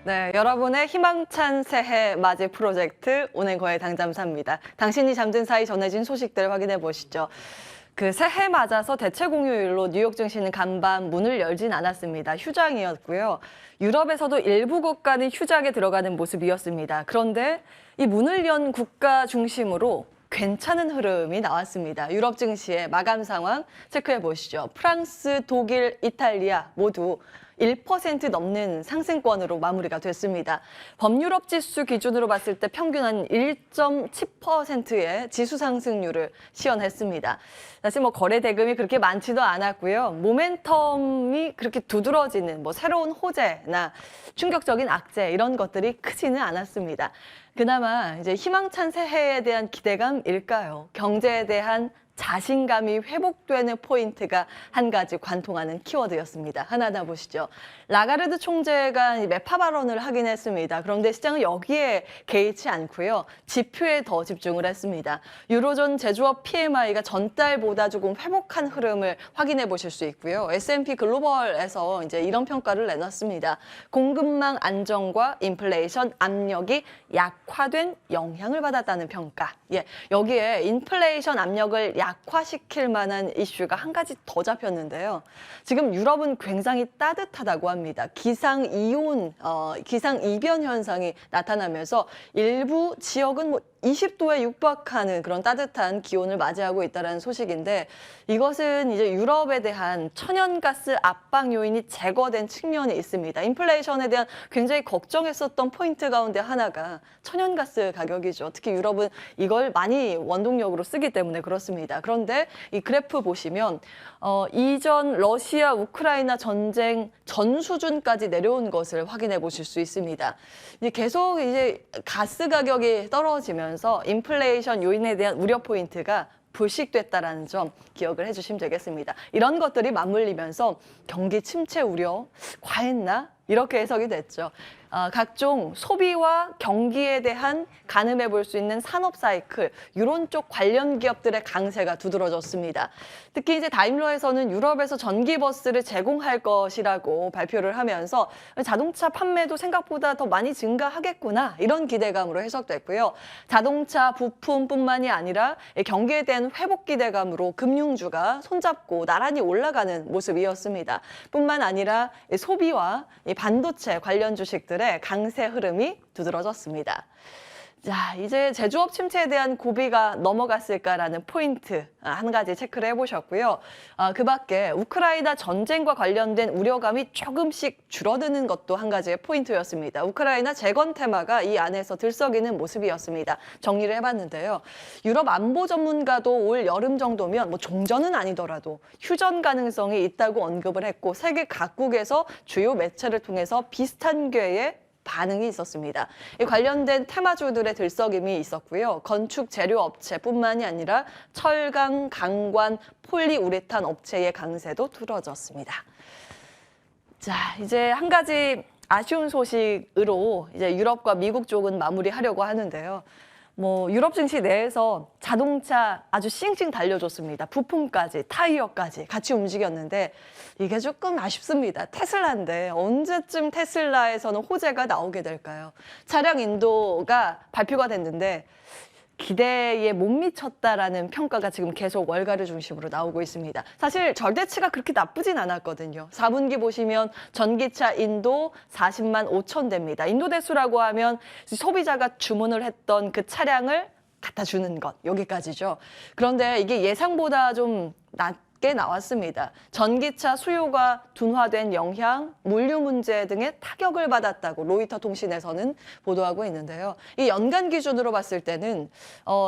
네, 여러분의 희망찬 새해 맞이 프로젝트 은행거래 당잠사입니다. 당신이 잠든 사이 전해진 소식들 확인해 보시죠. 그 새해 맞아서 대체 공휴일로 뉴욕 증시는 간밤 문을 열진 않았습니다. 휴장이었고요. 유럽에서도 일부 국가는 휴장에 들어가는 모습이었습니다. 그런데 이 문을 연 국가 중심으로 괜찮은 흐름이 나왔습니다. 유럽 증시의 마감 상황 체크해 보시죠. 프랑스, 독일, 이탈리아 모두 1% 넘는 상승권으로 마무리가 됐습니다. 범유럽 지수 기준으로 봤을 때 평균 한 1.7%의 지수 상승률을 시현했습니다. 사실 거래 대금이 그렇게 많지도 않았고요. 모멘텀이 그렇게 두드러지는 새로운 호재나 충격적인 악재 이런 것들이 크지는 않았습니다. 그나마 이제 희망찬 새해에 대한 기대감일까요? 경제에 대한 자신감이 회복되는 포인트가 한 가지 관통하는 키워드였습니다. 하나하나 보시죠. 라가르드 총재가 매파 발언을 하긴 했습니다. 그런데 시장은 여기에 개의치 않고요. 지표에 더 집중을 했습니다. 유로존 제조업 PMI가 전달보다 조금 회복한 흐름을 확인해 보실 수 있고요. S&P 글로벌에서 이제 이런 평가를 내놨습니다. 공급망 안정과 인플레이션 압력이 약화된 영향을 받았다는 평가. 여기에 인플레이션 압력을 약화시킬 만한 이슈가 한 가지 더 잡혔는데요. 지금 유럽은 굉장히 따뜻하다고 합니다. 기상이변 현상이 나타나면서 일부 지역은 20도에 육박하는 그런 따뜻한 기온을 맞이하고 있다는 소식인데 이것은 이제 유럽에 대한 천연가스 압박 요인이 제거된 측면이 있습니다. 인플레이션에 대한 굉장히 걱정했었던 포인트 가운데 하나가 천연가스 가격이죠. 특히 유럽은 이걸 많이 원동력으로 쓰기 때문에 그렇습니다. 그런데 이 그래프 보시면 이전 러시아 우크라이나 전쟁 전 수준까지 내려온 것을 확인해 보실 수 있습니다. 이제 계속 이제 가스 가격이 떨어지면서 인플레이션 요인에 대한 우려 포인트가 불식됐다라는 점 기억을 해주시면 되겠습니다. 이런 것들이 맞물리면서 경기 침체 우려 과했나? 이렇게 해석이 됐죠. 각종 소비와 경기에 대한 가늠해 볼 수 있는 산업 사이클, 이런 쪽 관련 기업들의 강세가 두드러졌습니다. 특히 이제 다임러에서는 유럽에서 전기버스를 제공할 것이라고 발표를 하면서 자동차 판매도 생각보다 더 많이 증가하겠구나, 이런 기대감으로 해석됐고요. 자동차 부품뿐만이 아니라 경기에 대한 회복 기대감으로 금융주가 손잡고 나란히 올라가는 모습이었습니다. 뿐만 아니라 소비와 반도체 관련 주식들의 강세 흐름이 두드러졌습니다. 자, 이제 제조업 침체에 대한 고비가 넘어갔을까라는 포인트 한 가지 체크를 해보셨고요. 그 밖에 우크라이나 전쟁과 관련된 우려감이 조금씩 줄어드는 것도 한 가지의 포인트였습니다. 우크라이나 재건 테마가 이 안에서 들썩이는 모습이었습니다. 정리를 해봤는데요. 유럽 안보 전문가도 올 여름 정도면 종전은 아니더라도 휴전 가능성이 있다고 언급을 했고 세계 각국에서 주요 매체를 통해서 비슷한 궤의 반응이 있었습니다. 이 관련된 테마주들의 들썩임이 있었고요. 건축 재료 업체뿐만이 아니라 철강, 강관, 폴리우레탄 업체의 강세도 두드러졌습니다. 자, 이제 한 가지 아쉬운 소식으로 이제 유럽과 미국 쪽은 마무리하려고 하는데요. 유럽 증시 내에서 자동차 아주 싱싱 달려줬습니다. 부품까지, 타이어까지 같이 움직였는데 이게 조금 아쉽습니다. 테슬라인데 언제쯤 테슬라에서는 호재가 나오게 될까요? 차량 인도가 발표가 됐는데 기대에 못 미쳤다라는 평가가 지금 계속 월가를 중심으로 나오고 있습니다. 사실 절대치가 그렇게 나쁘진 않았거든요. 4분기 보시면 전기차 인도 40만 5천 대입니다. 인도 대수라고 하면 소비자가 주문을 했던 그 차량을 갖다 주는 것, 여기까지죠. 그런데 이게 예상보다 좀 낮게 나왔습니다. 전기차 수요가 둔화된 영향, 물류 문제 등의 타격을 받았다고 로이터 통신에서는 보도하고 있는데요. 이 연간 기준으로 봤을 때는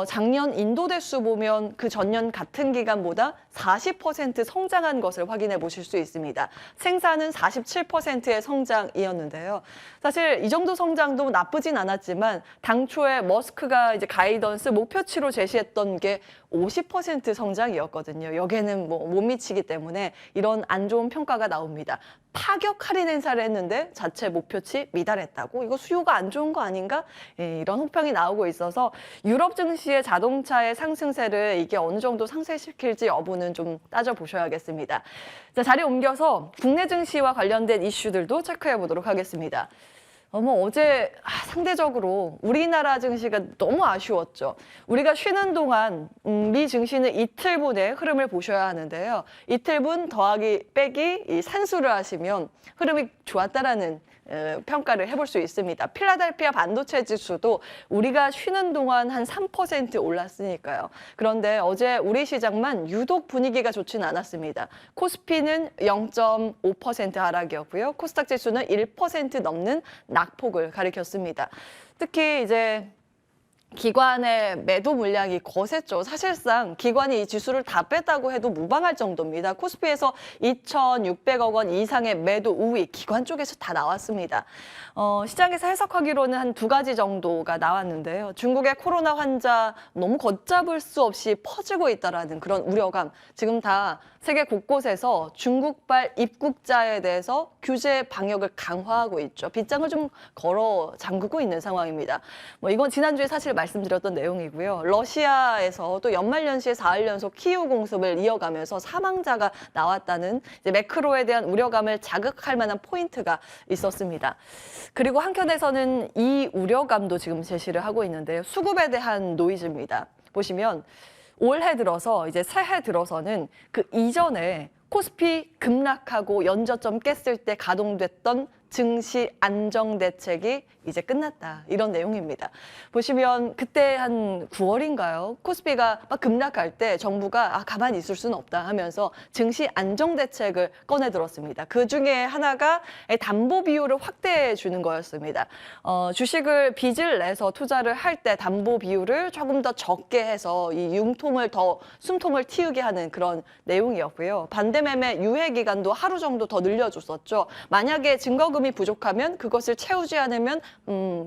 작년 인도 대수 보면 그 전년 같은 기간보다 40% 성장한 것을 확인해 보실 수 있습니다. 생산은 47%의 성장이었는데요. 사실 이 정도 성장도 나쁘진 않았지만 당초에 머스크가 이제 가이던스 목표치로 제시했던 게 50% 성장이었거든요. 여기에는 못 미치기 때문에 이런 안 좋은 평가가 나옵니다. 파격 할인 행사를 했는데 자체 목표치 미달했다고? 이거 수요가 안 좋은 거 아닌가? 이런 혹평이 나오고 있어서 유럽 증시의 자동차의 상승세를 이게 어느 정도 상쇄시킬지 여부는 좀 따져보셔야겠습니다. 자, 자리 옮겨서 국내 증시와 관련된 이슈들도 체크해 보도록 하겠습니다. 뭐 어제 상대적으로 우리나라 증시가 너무 아쉬웠죠. 우리가 쉬는 동안 미 증시는 이틀분의 흐름을 보셔야 하는데요. 이틀분 더하기 빼기 이 산수를 하시면 흐름이 좋았다라는 평가를 해볼 수 있습니다. 필라델피아 반도체 지수도 우리가 쉬는 동안 한 3% 올랐으니까요. 그런데 어제 우리 시장만 유독 분위기가 좋지는 않았습니다. 코스피는 0.5% 하락이었고요. 코스닥 지수는 1% 넘는 낙폭을 가리켰습니다. 특히 이제 기관의 매도 물량이 거셌죠. 사실상 기관이 이 지수를 다 뺐다고 해도 무방할 정도입니다. 코스피에서 2,600억 원 이상의 매도 우위 기관 쪽에서 다 나왔습니다. 시장에서 해석하기로는 한 두 가지 정도가 나왔는데요. 중국의 코로나 환자 너무 걷잡을 수 없이 퍼지고 있다라는 그런 우려감. 지금 다 세계 곳곳에서 중국발 입국자에 대해서 규제 방역을 강화하고 있죠. 빗장을 좀 걸어 잠그고 있는 상황입니다. 이건 지난주에 사실 말씀드렸던 내용이고요. 러시아에서 또 연말연시에 4일 연속 키이우 공습을 이어가면서 사망자가 나왔다는 이제 매크로에 대한 우려감을 자극할 만한 포인트가 있었습니다. 그리고 한켠에서는 이 우려감도 지금 제시를 하고 있는데요. 수급에 대한 노이즈입니다. 보시면 올해 들어서 이제 새해 들어서는 그 이전에 코스피 급락하고 연저점 깼을 때 가동됐던 증시 안정 대책이 이제 끝났다. 이런 내용입니다. 보시면 그때 한 9월인가요? 코스피가 막 급락할 때 정부가 가만히 있을 수는 없다 하면서 증시 안정 대책을 꺼내 들었습니다. 그 중에 하나가 담보 비율을 확대해 주는 거였습니다. 주식을 빚을 내서 투자를 할 때 담보 비율을 조금 더 적게 해서 이 융통을 더 숨통을 틔우게 하는 그런 내용이었고요. 반대매매 유예 기간도 하루 정도 더 늘려줬었죠. 만약에 증거금이 부족하면 그것을 채우지 않으면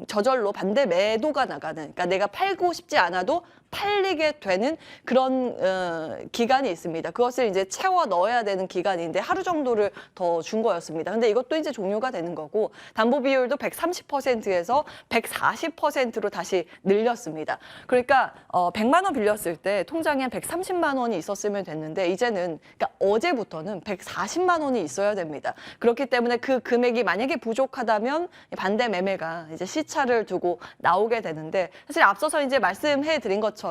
저절로 반대 매도가 나가는, 그러니까 내가 팔고 싶지 않아도 팔리게 되는 그런 기간이 있습니다. 그것을 이제 채워 넣어야 되는 기간인데 하루 정도를 더 준 거였습니다. 근데 이것도 이제 종료가 되는 거고 담보 비율도 130%에서 140%로 다시 늘렸습니다. 그러니까 100만 원 빌렸을 때 통장에 한 130만 원이 있었으면 됐는데 이제는 그러니까 어제부터는 140만 원이 있어야 됩니다. 그렇기 때문에 그 금액이 만약에 부족하다면 반대 매매가 이제 시차를 두고 나오게 되는데 사실 앞서서 이제 말씀해 드린 것처럼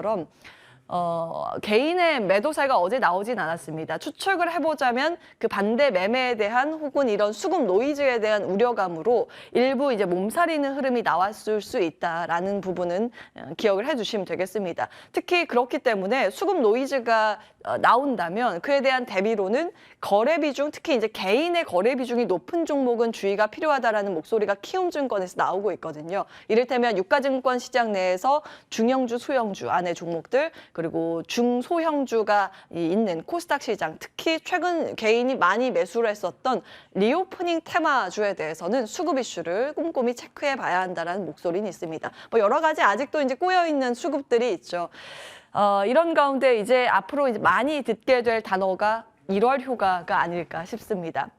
개인의 매도세가 어제 나오진 않았습니다. 추측을 해보자면 그 반대 매매에 대한 혹은 이런 수급 노이즈에 대한 우려감으로 일부 이제 몸살이는 흐름이 나왔을 수 있다라는 부분은 기억을 해주시면 되겠습니다. 특히 그렇기 때문에 수급 노이즈가 나온다면 그에 대한 대비로는 거래 비중, 특히 이제 개인의 거래 비중이 높은 종목은 주의가 필요하다라는 목소리가 키움증권에서 나오고 있거든요. 이를테면 유가증권 시장 내에서 중형주, 소형주 안의 종목들 그리고 중소형주가 있는 코스닥 시장, 특히 최근 개인이 많이 매수를 했었던 리오프닝 테마주에 대해서는 수급 이슈를 꼼꼼히 체크해 봐야 한다는 목소리는 있습니다. 여러 가지 아직도 이제 꼬여 있는 수급들이 있죠. 이런 가운데 이제 앞으로 이제 많이 듣게 될 단어가 1월 휴가가 아닐까 싶습니다.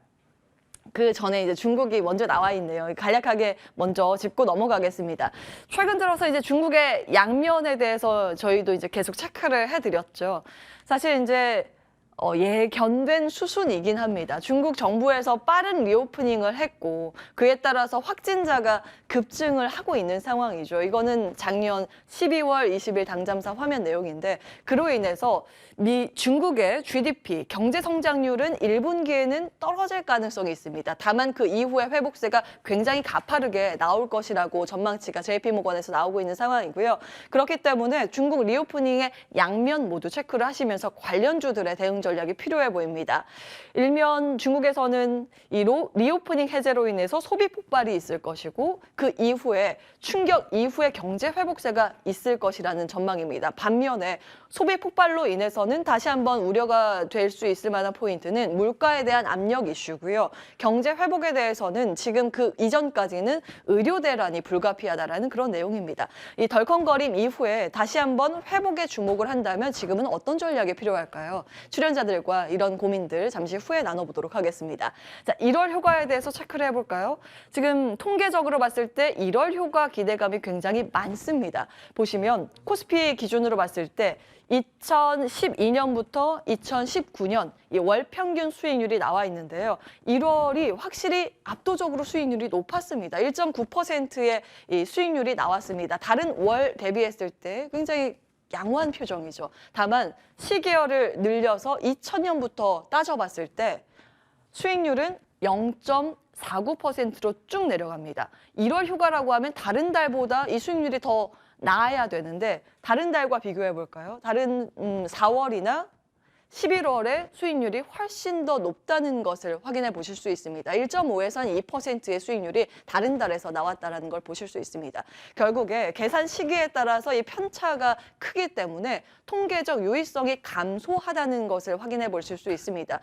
그 전에 이제 중국이 먼저 나와 있네요. 간략하게 먼저 짚고 넘어가겠습니다. 최근 들어서 이제 중국의 양면에 대해서 저희도 이제 계속 체크를 해드렸죠. 사실 이제 예견된 수순이긴 합니다. 중국 정부에서 빠른 리오프닝을 했고 그에 따라서 확진자가 급증을 하고 있는 상황이죠. 이거는 작년 12월 20일 당잠사 화면 내용인데 그로 인해서 중국의 GDP, 경제 성장률은 1분기에는 떨어질 가능성이 있습니다. 다만 그 이후에 회복세가 굉장히 가파르게 나올 것이라고 전망치가 JP모건에서 나오고 있는 상황이고요. 그렇기 때문에 중국 리오프닝의 양면 모두 체크를 하시면서 관련주들의 대응 전략이 필요해 보입니다. 일면 중국에서는 이 리오프닝 해제로 인해서 소비 폭발이 있을 것이고 그 이후에 충격 이후에 경제 회복세가 있을 것이라는 전망입니다. 반면에 소비 폭발로 인해서는 다시 한번 우려가 될 수 있을 만한 포인트는 물가에 대한 압력 이슈고요. 경제 회복에 대해서는 지금 그 이전까지는 의료 대란이 불가피하다라는 그런 내용입니다. 이 덜컹거림 이후에 다시 한번 회복에 주목을 한다면 지금은 어떤 전략이 필요할까요? 출연자들과 이런 고민들 잠시 후에 나눠보도록 하겠습니다. 자, 1월 휴가에 대해서 체크를 해볼까요? 지금 통계적으로 봤을 때 때 1월 효과 기대감이 굉장히 많습니다. 보시면 코스피 기준으로 봤을 때 2012년부터 2019년 이 월 평균 수익률이 나와 있는데요. 1월이 확실히 압도적으로 수익률이 높았습니다. 1.9%의 이 수익률이 나왔습니다. 다른 월 대비했을 때 굉장히 양호한 표정이죠. 다만 시계열을 늘려서 2000년부터 따져봤을 때 수익률은 0.49%로 쭉 내려갑니다. 1월 휴가라고 하면 다른 달보다 이 수익률이 더 나아야 되는데 다른 달과 비교해 볼까요? 다른 4월이나 11월에 수익률이 훨씬 더 높다는 것을 확인해 보실 수 있습니다. 1.5에서 한 2%의 수익률이 다른 달에서 나왔다는 걸 보실 수 있습니다. 결국에 계산 시기에 따라서 이 편차가 크기 때문에 통계적 유의성이 감소하다는 것을 확인해 보실 수 있습니다.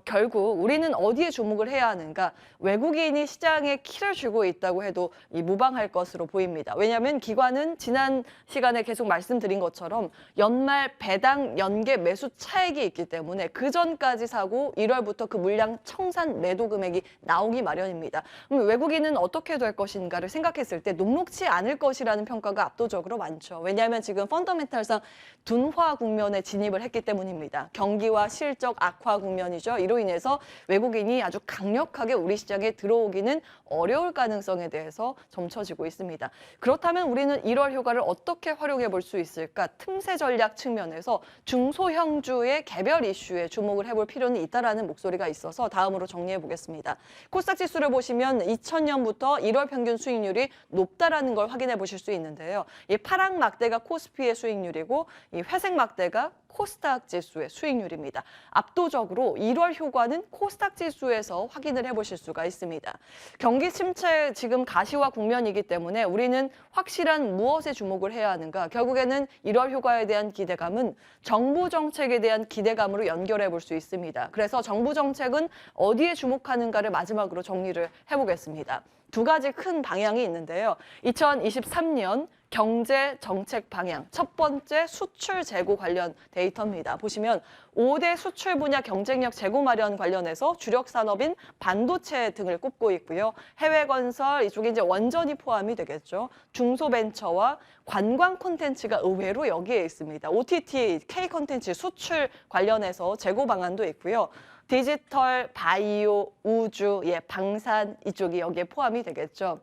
결국 우리는 어디에 주목을 해야 하는가? 외국인이 시장에 키를 쥐고 있다고 해도 무방할 것으로 보입니다. 왜냐하면 기관은 지난 시간에 계속 말씀드린 것처럼 연말 배당 연계 매수 차익이 있기 때문에 그 전까지 사고 1월부터 그 물량 청산 매도 금액이 나오기 마련입니다. 그럼 외국인은 어떻게 될 것인가를 생각했을 때 녹록지 않을 것이라는 평가가 압도적으로 많죠. 왜냐하면 지금 펀더멘탈상 둔화 국면에 진입을 했기 때문입니다. 경기와 실적 악화 국면이죠. 이로 인해서 외국인이 아주 강력하게 우리 시장에 들어오기는 어려울 가능성에 대해서 점쳐지고 있습니다. 그렇다면 우리는 1월 효과를 어떻게 활용해 볼 수 있을까? 틈새 전략 측면에서 중소형주의 개별 이슈에 주목을 해볼 필요는 있다라는 목소리가 있어서 다음으로 정리해 보겠습니다. 코스닥 지수를 보시면 2000년부터 1월 평균 수익률이 높다라는 걸 확인해 보실 수 있는데요. 이 파랑 막대가 코스피의 수익률이고 이 회색 막대가 코스닥 지수의 수익률입니다. 압도적으로 1월 효과는 코스닥 지수에서 확인을 해보실 수가 있습니다. 경기 침체 지금 가시화 국면이기 때문에 우리는 확실한 무엇에 주목을 해야 하는가? 결국에는 1월 효과에 대한 기대감은 정부 정책에 대한 기대감으로 연결해 볼 수 있습니다. 그래서 정부 정책은 어디에 주목하는가를 마지막으로 정리를 해보겠습니다. 두 가지 큰 방향이 있는데요. 2023년 경제 정책 방향, 첫 번째 수출 재고 관련 데이터입니다. 보시면 5대 수출 분야 경쟁력 재고 마련 관련해서 주력 산업인 반도체 등을 꼽고 있고요. 해외 건설, 이쪽에 이제 원전이 포함이 되겠죠. 중소벤처와 관광 콘텐츠가 의외로 여기에 있습니다. OTT, K 콘텐츠 수출 관련해서 재고 방안도 있고요. 디지털, 바이오, 우주, 방산 이쪽이 여기에 포함이 되겠죠.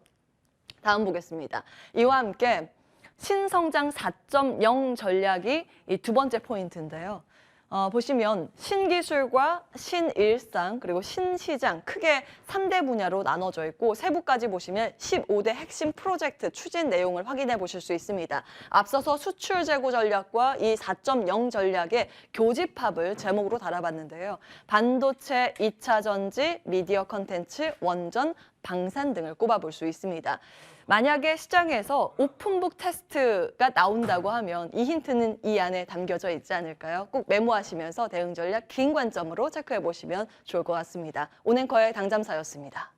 다음 보겠습니다. 이와 함께 신성장 4.0 전략이 이 두 번째 포인트인데요. 보시면 신기술과 신일상 그리고 신시장 크게 3대 분야로 나눠져 있고 세부까지 보시면 15대 핵심 프로젝트 추진 내용을 확인해 보실 수 있습니다. 앞서서 수출 재고 전략과 이 4.0 전략의 교집합을 제목으로 달아봤는데요. 반도체, 2차 전지, 미디어 컨텐츠, 원전, 방산 등을 꼽아볼 수 있습니다. 만약에 시장에서 오픈북 테스트가 나온다고 하면 이 힌트는 이 안에 담겨져 있지 않을까요? 꼭 메모하시면서 대응 전략 긴 관점으로 체크해 보시면 좋을 것 같습니다. 오늘 거의 당잠사였습니다.